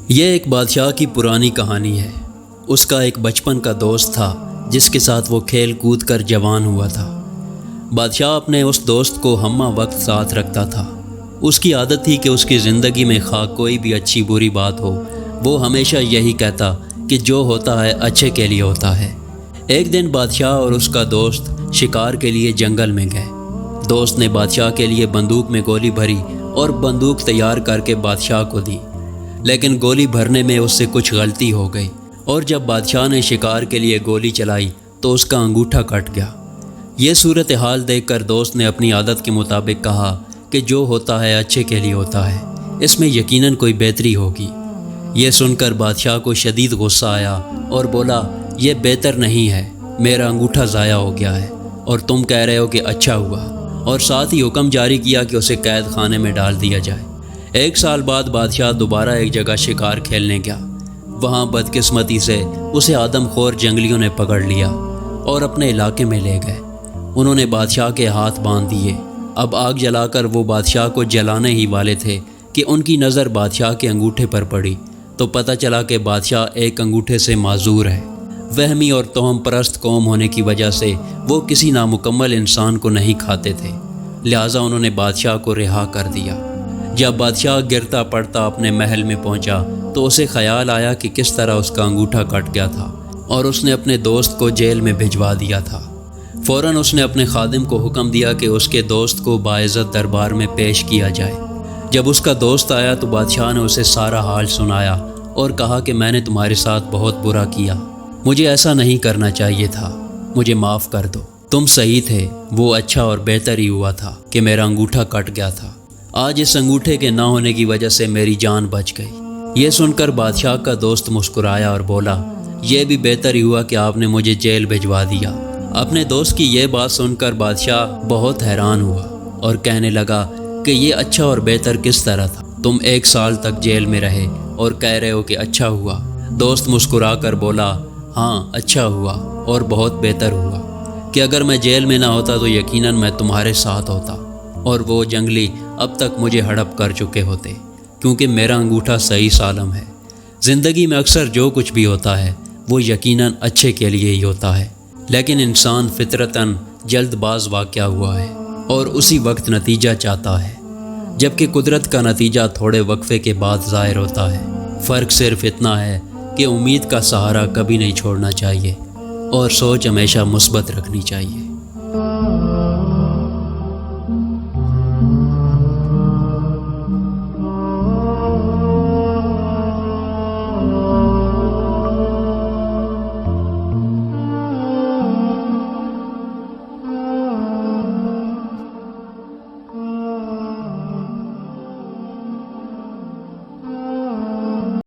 یہ ایک بادشاہ کی پرانی کہانی ہے۔ اس کا ایک بچپن کا دوست تھا جس کے ساتھ وہ کھیل کود کر جوان ہوا تھا۔ بادشاہ اپنے اس دوست کو ہمہ وقت ساتھ رکھتا تھا۔ اس کی عادت تھی کہ اس کی زندگی میں خواہ کوئی بھی اچھی بری بات ہو، وہ ہمیشہ یہی کہتا کہ جو ہوتا ہے اچھے کے لیے ہوتا ہے۔ ایک دن بادشاہ اور اس کا دوست شکار کے لیے جنگل میں گئے۔ دوست نے بادشاہ کے لیے بندوق میں گولی بھری اور بندوق تیار کر کے بادشاہ کو دی، لیکن گولی بھرنے میں اس سے کچھ غلطی ہو گئی، اور جب بادشاہ نے شکار کے لیے گولی چلائی تو اس کا انگوٹھا کٹ گیا۔ یہ صورتحال دیکھ کر دوست نے اپنی عادت کے مطابق کہا کہ جو ہوتا ہے اچھے کے لیے ہوتا ہے، اس میں یقیناً کوئی بہتری ہوگی۔ یہ سن کر بادشاہ کو شدید غصہ آیا اور بولا، یہ بہتر نہیں ہے، میرا انگوٹھا ضائع ہو گیا ہے اور تم کہہ رہے ہو کہ اچھا ہوا، اور ساتھ ہی حکم جاری کیا کہ اسے قید خانے میں ڈال دیا جائے۔ 1 سال بعد بادشاہ دوبارہ ایک جگہ شکار کھیلنے گیا۔ وہاں بدقسمتی سے اسے آدم خور جنگلیوں نے پکڑ لیا اور اپنے علاقے میں لے گئے۔ انہوں نے بادشاہ کے ہاتھ باندھ دیے۔ اب آگ جلا کر وہ بادشاہ کو جلانے ہی والے تھے کہ ان کی نظر بادشاہ کے انگوٹھے پر پڑی، تو پتہ چلا کہ بادشاہ ایک انگوٹھے سے معذور ہے۔ وہمی اور توہم پرست قوم ہونے کی وجہ سے وہ کسی نامکمل انسان کو نہیں کھاتے تھے، لہٰذا انہوں نے بادشاہ کو رہا کر دیا۔ جب بادشاہ گرتا پڑتا اپنے محل میں پہنچا تو اسے خیال آیا کہ کس طرح اس کا انگوٹھا کٹ گیا تھا، اور اس نے اپنے دوست کو جیل میں بھجوا دیا تھا۔ فوراً اس نے اپنے خادم کو حکم دیا کہ اس کے دوست کو باعزت دربار میں پیش کیا جائے۔ جب اس کا دوست آیا تو بادشاہ نے اسے سارا حال سنایا اور کہا کہ میں نے تمہارے ساتھ بہت برا کیا، مجھے ایسا نہیں کرنا چاہیے تھا، مجھے معاف کر دو۔ تم صحیح تھے، وہ اچھا اور بہتر ہی ہوا تھا کہ میرا انگوٹھا کٹ گیا تھا۔ آج اس انگوٹھے کے نہ ہونے کی وجہ سے میری جان بچ گئی۔ یہ سن کر بادشاہ کا دوست مسکرایا اور بولا، یہ بھی بہتر ہی ہوا کہ آپ نے مجھے جیل بھجوا دیا۔ اپنے دوست کی یہ بات سن کر بادشاہ بہت حیران ہوا اور کہنے لگا کہ یہ اچھا اور بہتر کس طرح تھا؟ تم 1 سال تک جیل میں رہے اور کہہ رہے ہو کہ اچھا ہوا۔ دوست مسکرا کر بولا، ہاں اچھا ہوا اور بہت بہتر ہوا کہ اگر میں جیل میں نہ ہوتا تو یقیناً میں تمہارے ساتھ ہوتا، اور وہ جنگلی اب تک مجھے ہڑپ کر چکے ہوتے، کیونکہ میرا انگوٹھا صحیح سالم ہے۔ زندگی میں اکثر جو کچھ بھی ہوتا ہے وہ یقیناً اچھے کے لیے ہی ہوتا ہے، لیکن انسان فطرتاً جلد باز واقع ہوا ہے اور اسی وقت نتیجہ چاہتا ہے، جبکہ قدرت کا نتیجہ تھوڑے وقفے کے بعد ظاہر ہوتا ہے۔ فرق صرف اتنا ہے کہ امید کا سہارا کبھی نہیں چھوڑنا چاہیے اور سوچ ہمیشہ مثبت رکھنی چاہیے۔